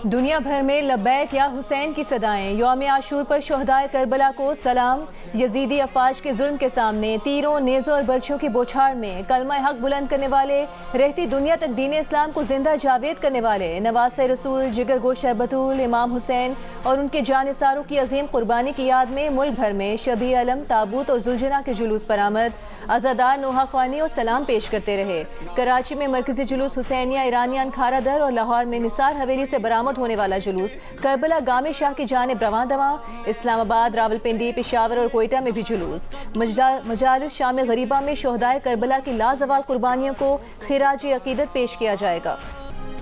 दुनिया भर में लब्बैक या हुसैन की सदाएं। यौम आशूर पर शहदाए करबला को सलाम। यजीदी अफवाज के जुल्म के सामने तीरों, नेज़ों और बर्छियों की बौछार में कलमा हक बुलंद करने वाले, रहती दुनिया तक दीन इस्लाम को जिंदा जावेद करने वाले नवासे रसूल जिगर गोश बतूल इमाम हुसैन और उनके जानिसारों की अजीम कुर्बानी की याद में मुल्क भर में शबी अलम, ताबूत और जुलझना के जुलूस बरामद। अज़ादार नोहा ख्वानी और सलाम पेश करते रहे। कराची में मरकजी जुलूस हुसैनिया, ईरानियान खारा दर और लाहौर में निसार हवेली से बरामद होने वाला जुलूस करबला गामे शाह की जानिब रवां दवा। इस्लामाबाद, रावलपिंडी, पेशावर और कोयटा में भी जुलूस। मजालिस शाम गरीबा में शहदाए करबला की लाजवाल कुर्बानियों को खिराज अकीदत पेश किया जाएगा।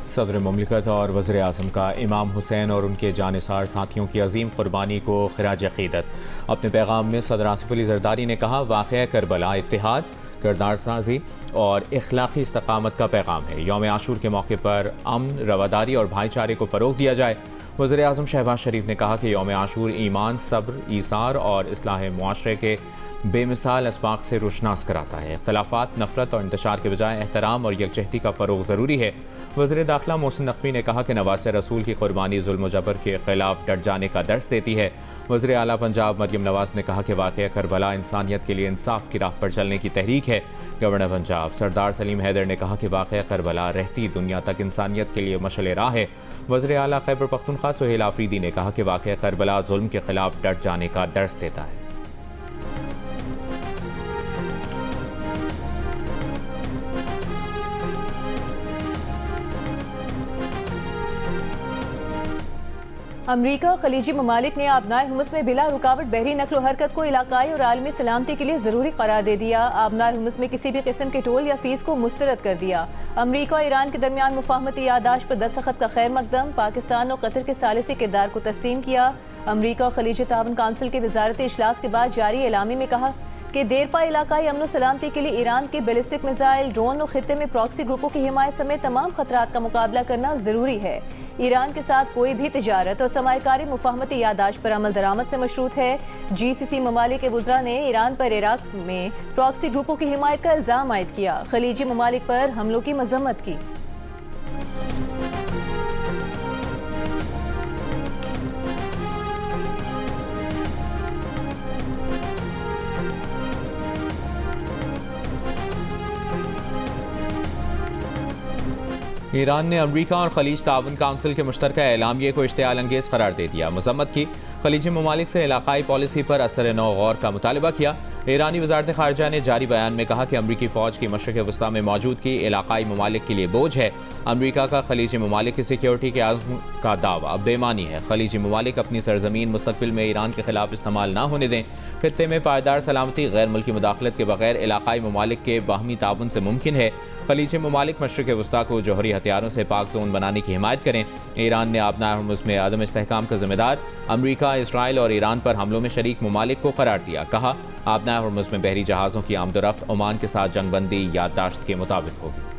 सदर मुमलिकत और वज़ीर आज़म का इमाम हुसैन और उनके जानिसार साथियों की अजीम कुर्बानी को खिराज अकीदत। अपने पैगाम में सदर आसिफ अली जरदारी ने कहा, वाक़या करबला इत्तेहाद, किरदार साजी और इखलाकी इस्तकामत का पैगाम है। यौम आशूर के मौके पर अमन, रवादारी और भाईचारे को फ़रोग़ दिया जाए। वज़ीर आज़म शहबाज शरीफ ने कहा कि यौम आशूर ईमान, सब्र, ईसार और इस्लाह मुआशरे के बेमिसाल असबाक से रोशनास कराता है। इख्तलाफात, नफरत और इंतशार के बजाय एहतराम और यकजहती का फ़रोग़ ज़रूरी है। वज़ीर दाखिला मोहसिन नकवी ने कहा कि नवासे रसूल की कुर्बानी जुल्म जबर के खिलाफ डट जाने का दर्स देती है। वज़ीर आला पंजाब मरियम नवाज ने कहा कि वाक़या करबला इंसानियत के लिए इंसाफ की राह पर चलने की तहरीक है। गवर्नर पंजाब सरदार सलीम हैदर ने कहा कि वाक़या करबला रहती दुनिया तक इंसानियत के लिए मशअल राह है। वज़ीर आला खैबर पख्तूनख्वा सुहेल आफरीदी ने कहा कि वाक़या करबला जुल्म के खिलाफ डट जाने का दर्स देता है। अमरीका और खलीजी ममालिक ने आबनाए हुमस में बिला रुकावट बहरी नकलो हरकत को इलाकाई और आलमी सलामती के लिए ज़रूरी करार दे दिया। आबनाए हुमस में किसी भी किस्म के टोल या फीस को मुस्तरद कर दिया। अमरीका और ईरान के दरमियान मुफाहमती यादाश्त पर दस्तखत का खैर मकदम। पाकिस्तान और कतर के सालिसी किरदार को तस्लीम किया। अमरीका और खलीजी ताउन काउंसिल के वजारती इजलास के बाद जारी एलामी में कहा कि देरपा इलाकाई अमन सलामती के लिए ईरान के बैलिस्टिक मिसाइल, ड्रोन और खित्ते में प्रॉक्सी ग्रुपों की हिमायत समेत तमाम खतरात का मुकाबला करना ज़रूरी है। ईरान के साथ कोई भी तिजारत और सरमायाकारी मुफाहमती यादाश्त पर अमल दरामद से मशरूत है। GCC ममालिक के वज़रा ने ईरान पर इराक में प्रॉक्सी ग्रुपों की हिमायत का इल्ज़ाम आयद किया। खलीजी ममालिक पर हमलों की मजम्मत की। ईरान ने अमरीका और खलीज ताउन काउंसिल के मुश्तरका एलामिये को इश्तियाल अंगेज़ करार दे दिया। मजम्मत की। खलीजी ममालिक से इलाकाई पॉलिसी पर असर नौ गौर का मुतालबा किया। ईरानी वजारत खारजा ने जारी बयान में कहा कि अमरीकी फ़ौज की मशरिक़ वस्ता में मौजूदगी इलाकाई ममालिक के लिए बोझ है। अमरीका का खलीजी ममालिक की सिक्योरिटी के आज़म का दावा बेमानी है। खलीजी ममालिक अपनी सरजमीन मुस्तक़बिल में ईरान के खिलाफ इस्तेमाल ना होने दें। खित्ते में पायदार सलामती गैर मुल्की मुदाखलत के बगैर इलाकाई ममालिक के बाहमी ताउन से मुमकिन है। खलीजी ममालिक मशरिक़ वस्ता को जौहरी हथियारों से पाक जोन बनाने की हिमायत करें। ईरान ने आबनाए हुर्मुज़ में अदम इस्तेहकाम का जिम्मेदार अमरीका, इसराइल और ईरान पर हमलों में शरीक ममालिक को करार दिया। कहा, आबनाए हुर्मुज़ में बहरी जहाज़ों की आमदोरफ्त ओमान के साथ जंगबंदी याददाश्त के मुताबिक होगी।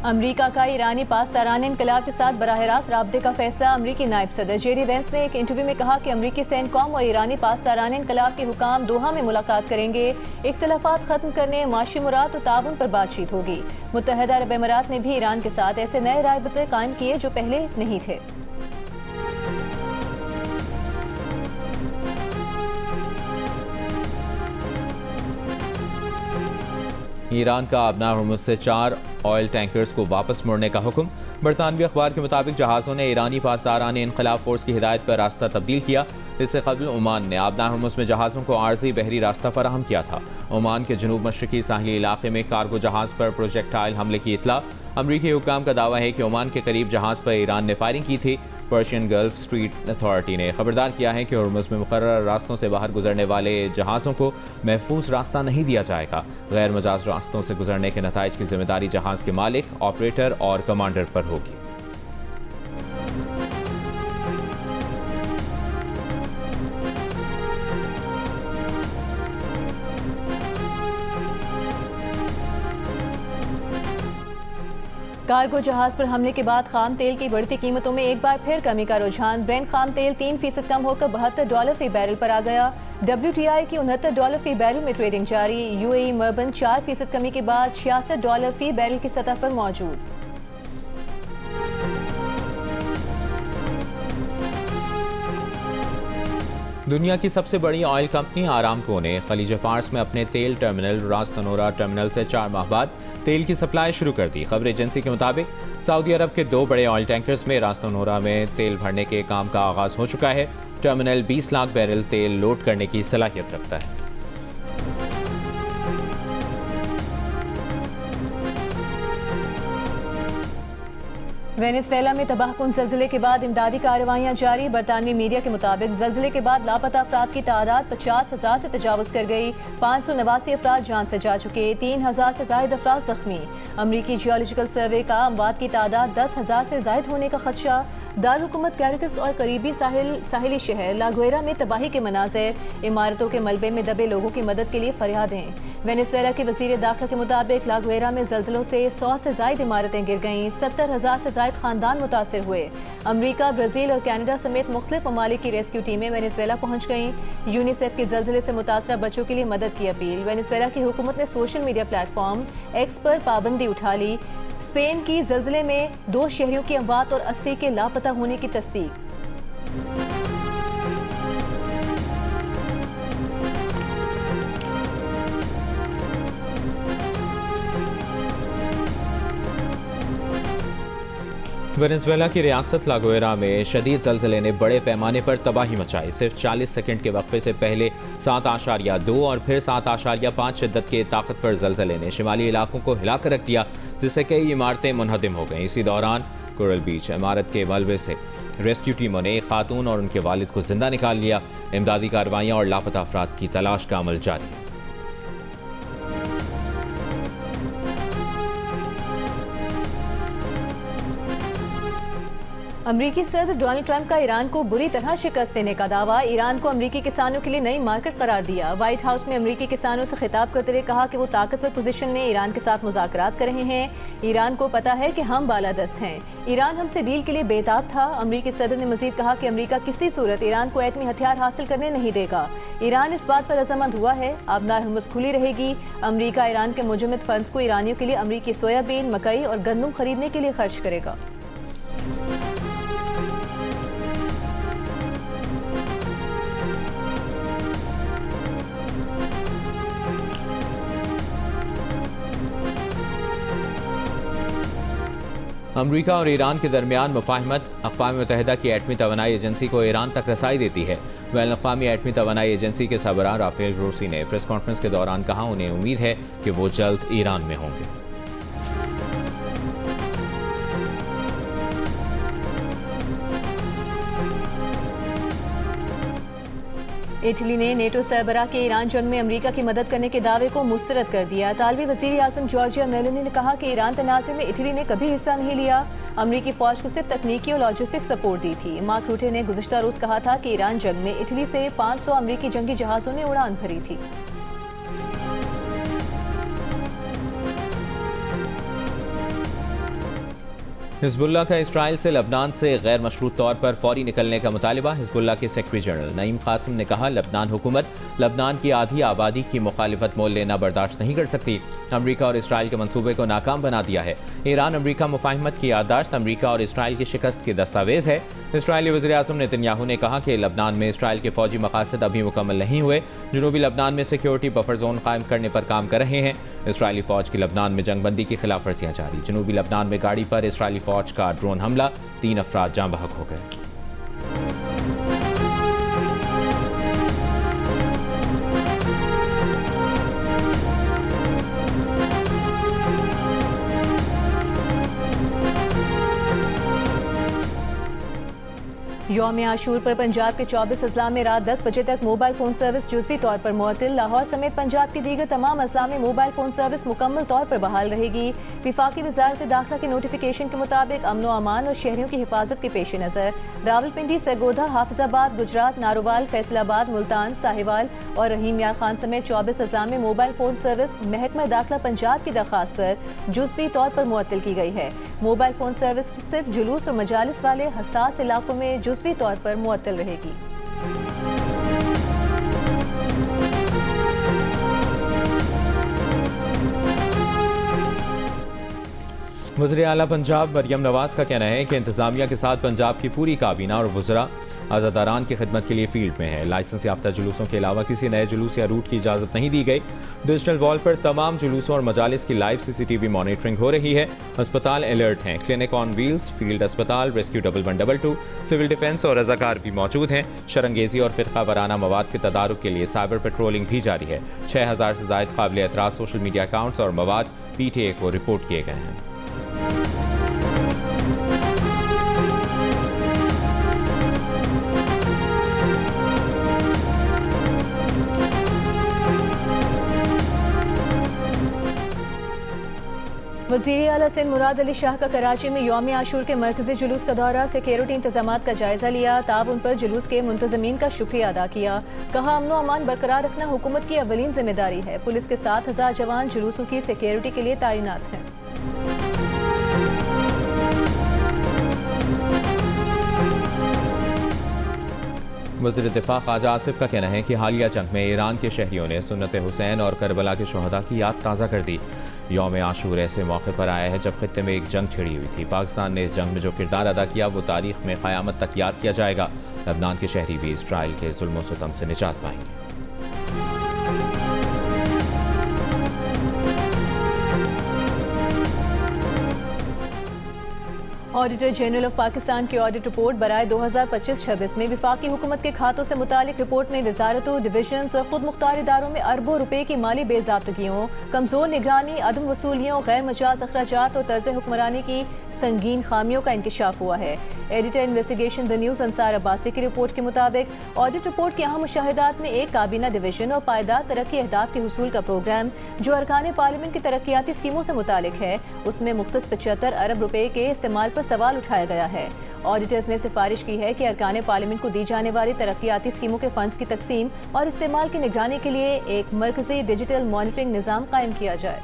अमरीका का ईरानी पासदारान इनकलाब के साथ बराह रास्त राब्ते का फैसला। अमरीकी नायब सदर जेरी वेंस ने एक इंटरव्यू में कहा कि अमरीकी सेंटकॉम और ईरानी पासदारान इनकलाब के हुकाम दोहा में मुलाकात करेंगे। इख्तलाफात खत्म करने, माशी मुराद और ताउन पर बातचीत होगी। मुत्तहिदा अरब अमीरात ने भी ईरान के साथ ऐसे नए रायबते कायम किए जो पहले नहीं थे। ईरान का आबनाए हुर्मुज़ से 4 ऑयल टैंकर्स को वापस मुड़ने का हुक्म। बरतानवी अखबार के मुताबिक जहाज़ों ने ईरानी पासदारान इनकलाब फोर्स की हिदायत पर रास्ता तब्दील किया। इससे कबल ओमान ने आबनाए हुर्मुज़ में जहाज़ों को आर्जी बहरी रास्ता फराहम किया था। ओमान के जनूब मशरकी साहिली इलाके में कार्गो जहाज़ पर प्रोजेक्टाइल हमले की इतला। अमरीकी हुक्काम का दावा है कि ओमान के करीब जहाज़ पर ईरान ने फायरिंग की थी। पर्शियन गल्फ स्ट्रीट अथॉरिटी ने खबरदार किया है कि हुर्मुज़ में मुकर्रर रास्तों से बाहर गुजरने वाले जहाज़ों को महफूज रास्ता नहीं दिया जाएगा। गैर मजाज रास्तों से गुजरने के नताइज की जिम्मेदारी जहाज़ के मालिक, ऑपरेटर और कमांडर पर होगी। कार्गो जहाज पर हमले के बाद खाम तेल की बढ़ती कीमतों में एक बार फिर कमी का रुझान। ब्रेंट खाम तेल 3% कम होकर $72 फी बैरल पर आ गया। WTI की $69 फी बैरल में ट्रेडिंग जारी। UAE मर्बन 4% कमी के बाद $66 फी बैरल की सतह पर मौजूद। दुनिया की सबसे बड़ी ऑयल कंपनी आरामको ने खलीज फार्स में अपने तेल टर्मिनल रास तनोरा टर्मिनल से 4 माह बाद तेल की सप्लाई शुरू कर दी। खबर एजेंसी के मुताबिक सऊदी अरब के 2 बड़े ऑयल टैंकर्स में रास तनोरा में तेल भरने के काम का आगाज हो चुका है। टर्मिनल 20 लाख बैरल तेल लोड करने की सलाहियत रखता है। वेनेजुएला में तबाहकुन जल्जले के बाद इमदादी कार्रवाइयां जारी। बरतानवी मीडिया के मुताबिक जल्जले के बाद लापता अफराद की तादाद 50,000 से तजावुज कर गई। 589 अफराद जान से जा चुके, 3,000 से जायद अफराद जख्मी। अमरीकी जियोलॉजिकल सर्वे का अमवात की तादाद 10,000 से जायद होने का खदशा। दारहुकूमत कैरिकस और करीबी साहिली शहर लागुएरा में तबाही के मनाज़िर। इमारतों के मलबे में दबे लोगों की मदद के लिए फरियादें। वेनेजुएला के वज़ीर दाखिला के मुताबिक लागुएरा में जल्जलों से 100 से जायद इमारतें गिर गईं। 70,000 से जायद खानदान मुतासिर हुए। अमरीका, ब्राज़ील और कनाडा समेत मुख्तलिफ ममालिक की रेस्क्यू टीमें वेनेजुएला पहुंच गईं। यूनिसेफ की जल्जले से मुतासरा बच्चों के लिए मदद की अपील। वेनेजुएला की हुकूमत ने सोशल मीडिया प्लेटफॉर्म एक्स पर पाबंदी उठा ली। स्पेन की जल्जले में 2 शहरियों की अमवात और 80 के लापता होने की तस्दीक। वेनेजुएला की रियासत लागुएरा में शदीद जल्जले ने बड़े पैमाने पर तबाही मचाई। सिर्फ 40 सेकंड के वक्फे से पहले 7.2 और फिर 7.5 शिद्दत के ताकतवर जल्जले ने शिमाली इलाकों को हिलाकर रख दिया, जिससे कई इमारतें मुनहदिम हो गईं। इसी दौरान कोरल बीच इमारत के मलबे से रेस्क्यू टीमों ने एक खातून और उनके वालिद को जिंदा निकाल लिया। इमदादी कार्रवाइयाँ और लापता अफराद की तलाश का अमल जारी है। अमरीकी सदर डोनाल्ड ट्रंप का ईरान को बुरी तरह शिकस्त देने का दावा। ईरान को अमरीकी किसानों के लिए नई मार्केट करार दिया। व्हाइट हाउस में अमरीकी किसानों से खिताब करते हुए कहा कि वो ताकतवर पोजीशन में ईरान के साथ मुज़ाकरात कर रहे हैं। ईरान को पता है कि हम बालादस्त हैं। ईरान हमसे डील के लिए बेताब था। अमरीकी सदर ने मजीद कहा कि अमरीका किसी सूरत ईरान को एटमी हथियार हासिल करने नहीं देगा। ईरान इस बात पर रजामंद हुआ है। आबनार हुर्मुज़ खुली रहेगी। अमरीका ईरान के मुजम्मिद फंड्स को ईरानियों के लिए अमरीकी सोयाबीन, मकई और गंदम खरीदने के लिए खर्च करेगा। अमरीका और ईरान के दरमियान मुफाहमत अक़वाम मुत्तहिदा की एटमी तवानाई एजेंसी को ईरान तक रसाई देती है। बैनुल अक़वामी एटमी तवानाई एजेंसी के सरबराह राफेल ग्रोसी ने प्रेस कॉन्फ्रेंस के दौरान कहा, उन्हें उम्मीद है कि वो जल्द ईरान में होंगे। इटली ने नेटो सरबराह के ईरान जंग में अमरीका की मदद करने के दावे को मुस्तरद कर दिया। तालिबी वज़ीर आज़म जॉर्जिया मेलोनी ने कहा कि ईरान तनाज़े में इटली ने कभी हिस्सा नहीं लिया। अमरीकी फौज को सिर्फ तकनीकी और लॉजिस्टिक सपोर्ट दी थी। मार्क रूटे ने गुज़िश्ता रोज़ कहा था कि ईरान जंग में इटली से 500 अमरीकी जंगी जहाज़ों ने उड़ान भरी थी। हिज़्बुल्लाह का इसराइल से लबनान से गैर मशरूत तौर पर फौरी निकलने का मुतालिबा। हिज़्बुल्लाह के सेक्रेटरी जनरल नईम कासिम ने कहा, लबनान हुकूमत लबनान की आधी आबादी की मुखालिफत मोल लेना बर्दाश्त नहीं कर सकती। अमरीका और इसराइल के मंसूबे को नाकाम बना दिया है। ईरान अमरीका मुफाहमत की याददाश्त अमरीका और इसराइल की शिकस्त के दस्तावेज है। इसराइली वज़ीर आज़म नेतन्याहू ने कहा कि लबनान में इसराइल के फौजी मकासद अभी मुकम्मल नहीं हुए। जनूबी लबनान में सिक्योरिटी बफर जोन कायम करने पर काम कर रहे हैं। इसराइली फ़ौज की लबनान में जंगबंदी की खिलाफ वर्जियाँ जारी। जनूबी लबनान में गाड़ी पर इसराइली फ़ौज का ड्रोन हमला, 3 अफराद जाँ बहक हो गए। यौम आशूर पर पंजाब के 24 अजला में रात 10 बजे तक मोबाइल फ़ोन सर्विस जुज़वी तौर पर मुअत्तल। लाहौर समेत पंजाब की दीगर तमाम अजला में मोबाइल फ़ोन सर्विस मुकम्मल तौर पर बहाल रहेगी। विफाकी वज़ारत दाखिला के नोटिफिकेशन के मुताबिक अमन व अमान और शहरियों की हिफाजत के पेश नज़र रावलपिंडी, सरगोधा, हाफिजाबाद, गुजरात, नारोवाल, फैसलाबाद, मुल्तान, साहिवाल और रहीम यार खान समेत 24 अजला में मोबाइल फ़ोन सर्विस महकमा दाखिला पंजाब की दरख्वास्त पर जुज़वी तौर पर मुअत्तल की गई है। मोबाइल फ़ोन सर्विस सिर्फ जुलूस और मजालिस वाले हसास इलाकों में जुज़वी तौर पर मुअत्तल रहेगी। वज़ीर आला पंजाब मरियम नवाज का कहना है कि इंतज़ामिया के साथ पंजाब की पूरी काबीना और वज़रा आज़ादारान की खिदमत के लिए फील्ड में है। लाइसेंस याफ्ता जुलूसों के अलावा किसी नए जुलूस या रूट की इजाज़त नहीं दी गई। डिजिटल वॉल पर तमाम जुलूसों और मजालिस की लाइव CCTV मॉनिटरिंग हो रही है। अस्पताल अलर्ट हैं। क्लिनिक ऑन व्हील्स, फील्ड अस्पताल, रेस्क्यू 1122, सिविल डिफेंस और रज़ाकार भी मौजूद हैं। शरंगेजी और फिरका वराना मवाद के तदारुक के लिए साइबर पेट्रोलिंग भी जारी है। 6000 से ज़ायद काबिल एतराज़ सोशल मीडिया अकाउंट्स और मवाद PTA को रिपोर्ट किए गए हैं। वज़ीर आला सिंध मुराद अली शाह का कराची में यौम आशूर के मरकजी जुलूस का दौरा, सिक्योरिटी इंतजामात का जायजा लिया, ताउन पर जुलूस के मुंतज़मीन का शुक्रिया अदा किया। कहा अमन व अमान बरकरार रखना हुकूमत की अवलीन जिम्मेदारी है। पुलिस के 7000 जवान जुलूसों की सिक्योरिटी के लिए तैनात हैं। वज़ीर दिफा ख्वाजा आसिफ का कहना है कि हालिया जंग में ईरान के शहरियों ने सुन्नत हुसैन और करबला के शहदा की याद ताज़ा कर दी। यौम आशूर ऐसे मौके पर आया है जब खित्ते में एक जंग छिड़ी हुई थी। पाकिस्तान ने इस जंग में जो किरदार अदा किया वो तारीख में क़यामत तक याद किया जाएगा। लबनान के शहरी भी इसराइल के जुल्म व सितम से निजात पाएंगे। ऑडिटर जनरल ऑफ पाकिस्तान की ऑडिट रिपोर्ट बराए 2025-26 में विफाकी हुकूमत के खातों से मुतालिक रिपोर्ट में वजारतों, डिविजन्स और खुद मुख्तार इदारों में अरबों रुपए की माली बेज़ाब्तगियों, कमजोर निगरानी, अदम वसूलियों, गैर मजाज अखराजात और तर्ज हुक्मरानी की संगीन खामियों का इंकशाफ हुआ है। Editor investigation the news Ansar Abbasi की रिपोर्ट के मुताबिक ऑडिट रिपोर्ट के अहम मुशाहिदात में एक काबीना डिवीजन और पायदार तरक्की अहदाफ के हुसूल का प्रोग्राम जो अरकान पार्लियामेंट की तरक्याती स्कीमों से मुतालिक है, उसमें मुख्तस 75 अरब रुपए के इस्तेमाल पर सवाल उठाया गया है। ऑडिटर्स ने सिफारिश की है कि अरकान पार्लियामेंट को दी जाने वाली तरक्याती स्कीमों के फंड्स की तकसीम और इस्तेमाल की निगरानी के लिए एक मरकजी डिजिटल मॉनिटरिंग निज़ाम कायम किया जाए।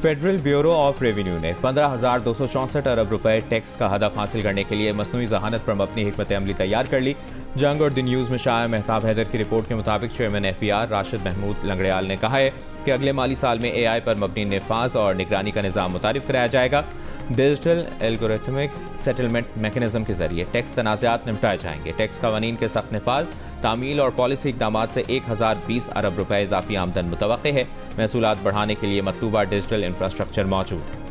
फेडरल ब्यूरो ऑफ रेवेन्यू ने 15,264 अरब रुपए टैक्स का हदफ हासिल करने के लिए मसनूई जहानत पर मबनी हिकमत अमली तैयार कर ली। जंग और द न्यूज़ में शाया मेहताब हैदर की रिपोर्ट के मुताबिक चेयरमैन FPR राशिद महमूद लंगड़ियाल ने कहा है कि अगले माली साल में AI पर मबनी निफाज और निगरानी का निज़ाम मुतारिफ कराया जाएगा। डिजिटल एल्गोरिथमिक सेटलमेंट मैकेनिज्म के जरिए टैक्स तनाज़ात निपटाए जाएंगे। टैक्स कवानीन के सख्त नफाज, तामील और पॉलिसी इकदाम से 1020 अरब रुपए इजाफी आमदन मुतवक्के है। महसूलात बढ़ाने के लिए मतलूबा डिजिटल इंफ्रास्ट्रक्चर मौजूद है।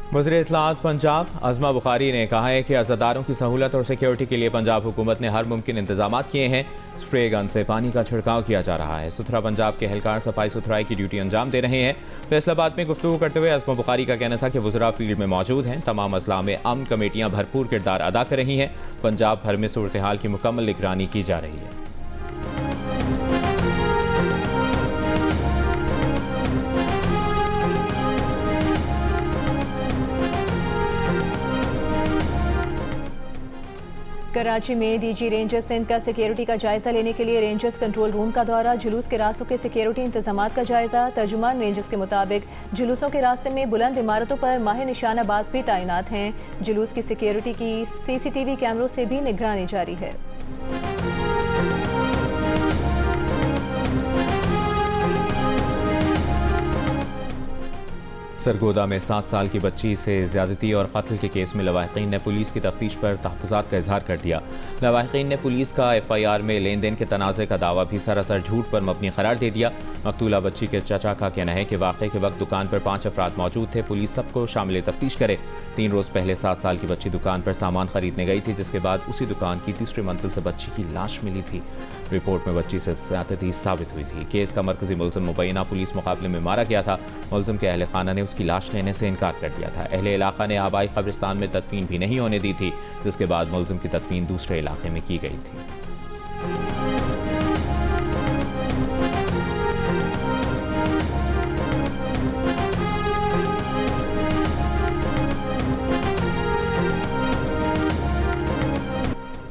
वज़ीर इत्तलाआत पंजाब अज़मा बुखारी ने कहा है कि अज़ादारों की सहूलत और सिक्योरिटी के लिए पंजाब हुकूमत ने हर मुमकिन इंतजाम किए हैं। स्प्रे गन से पानी का छिड़काव किया जा रहा है। सुथरा पंजाब के एहलकार सफाई सुथराई की ड्यूटी अंजाम दे रहे हैं। फैसलाबाद में गुफ्तगू करते हुए अज़मा बुखारी का कहना था कि वज़रा फील्ड में मौजूद हैं। तमाम अजला में अमन कमेटियाँ भरपूर किरदार अदा कर रही हैं। पंजाब भर में सूरत हाल की मुकम्मल निगरानी की जा रही है। कराची में DG रेंजर्स सिंध का सिक्योरिटी का जायजा लेने के लिए रेंजर्स कंट्रोल रूम का दौरा, जुलूस के रास्तों के सिक्योरिटी इंतजामात का जायजा। तर्जुमान रेंजर्स के मुताबिक जुलूसों के रास्ते में बुलंद इमारतों पर माहिर निशानाबाज भी तैनात हैं। जुलूस की सिक्योरिटी की CCTV कैमरों से भी निगरानी जारी है। सरगोदा में 7 साल की बच्ची से ज्यादती और कत्ल के केस में लवाहिकीन ने पुलिस की तफ्तीश पर तहफ़्फ़ुज़ात का इजहार कर दिया। लवाहिकीन ने पुलिस का FIR में लेन देन के तनाज़े का दावा भी सरासर झूठ पर मबनी करार दे दिया। मकतूला बच्ची के चाचा का कहना है कि वाक़े के वक्त दुकान पर 5 अफराद मौजूद थे। पुलिस सबको शामिल तफ्तीश करे। 3 रोज़ पहले 7 साल की बच्ची दुकान पर सामान खरीदने गई थी, जिसके बाद उसी दुकान की तीसरी मंजिल से बच्ची की लाश मिली थी। रिपोर्ट में बच्ची से ज़्यादती साबित हुई थी। केस का मरकज़ी मुलज़िम मुबैना पुलिस मुकाबले में मारा गया था। मुलज़िम के अहल खाना ने उसकी लाश लेने से इनकार कर दिया था। अहले इलाका ने आबाई कब्रिस्तान में तदफीन भी नहीं होने दी थी, जिसके बाद मुलज़िम की तदफीन दूसरे इलाके में की गई थी।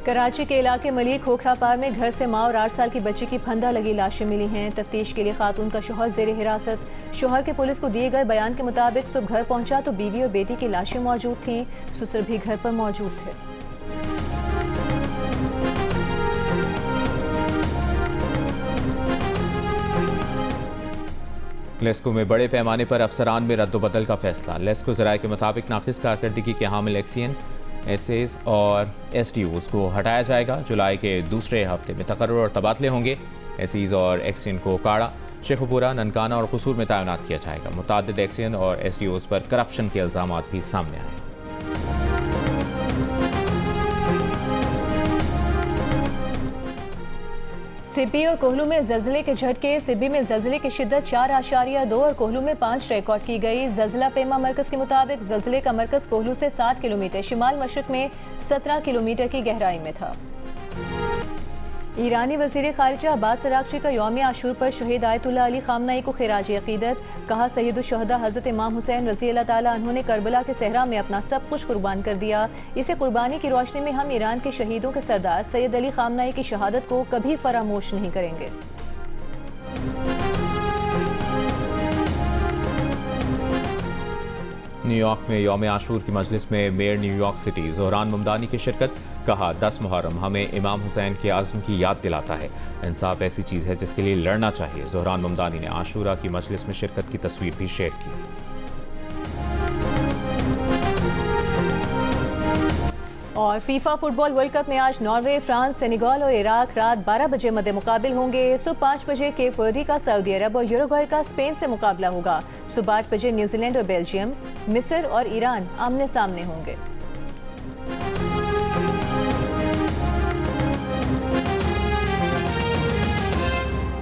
कराची के इलाके मलिक खोखरा पार में घर से मां और 8 साल की बच्ची की फंदा लगी लाशें मिली हैं। तफ्तीश के लिए खातून का शौहर जेर हिरासत। शौहर के पुलिस को दिए गए बयान के मुताबिक सुबह घर पहुंचा तो बीवी और बेटी की लाशें मौजूद थीं। ससुर भी घर पर मौजूद थे। लेस्को में बड़े पैमाने पर अफसरान में रद्दबदल का फैसला। लेस्को ज़राए के मुताबिक नाक़िस कारकर्दगी के हामिल एक्सियन एसएस और SDOs को हटाया जाएगा। जुलाई के दूसरे हफ्ते में तकर्रुर और तबादले होंगे। एसईज और एक्सियन को काड़ा, शेखुपुरा, ननकाना और कसूर में तैनात किया जाएगा। मुतादिद एक्सियन और SDOs पर करप्शन के इल्ज़ामात भी सामने आए। सिब्बी और कोहलू में जल्जले के झटके। सिब्बी में जल्जले की शिद्दत 4.2 और कोहलू में 5 रिकॉर्ड की गई। जल्जला पेमा मरकज के मुताबिक जल्जले का मरकज कोहलू से 7 किलोमीटर शिमाल मशरक में 17 किलोमीटर की गहराई में था। ईरानी वज़ीर ख़ारिजा अब्बास अराग़ची का यौम आशूर पर शहीद आयतुल्लाह अली ख़ामनई को ख़िराज अक़ीदत। कहा सय्यदुश्शुहदा हज़रत इमाम हुसैन रज़ी अल्लाह ताला अन्हु ने करबला के सहरा में अपना सब कुछ कुर्बान कर दिया। इसे कुर्बानी की रोशनी में हम ईरान के शहीदों के सरदार सैयद अली ख़ामनई की शहादत को कभी फरामोश नहीं करेंगे। न्यूयॉर्क में यौम आशूर की मजलिस में mayor New York city Zohran Mamdani की शिरकत। कहा 10 मुहर्रम हमें इमाम हुसैन के आज़म की याद दिलाता है। इंसाफ ऐसी चीज़ है जिसके लिए लड़ना चाहिए। ज़ोहरान ममदानी ने आशूरा की मजलिस में शिरकत की तस्वीर भी शेयर की। और फीफा फुटबॉल वर्ल्ड कप में आज नॉर्वे, फ्रांस, सेनेगल और इराक रात 12 बजे मद्दे मुकाबिल होंगे। सुबह 5 बजे केप वर्दी का सऊदी अरब और यूरुग्वे का स्पेन से मुकाबला होगा। सुबह 8 बजे न्यूजीलैंड और बेल्जियम, मिस्र और ईरान आमने सामने होंगे।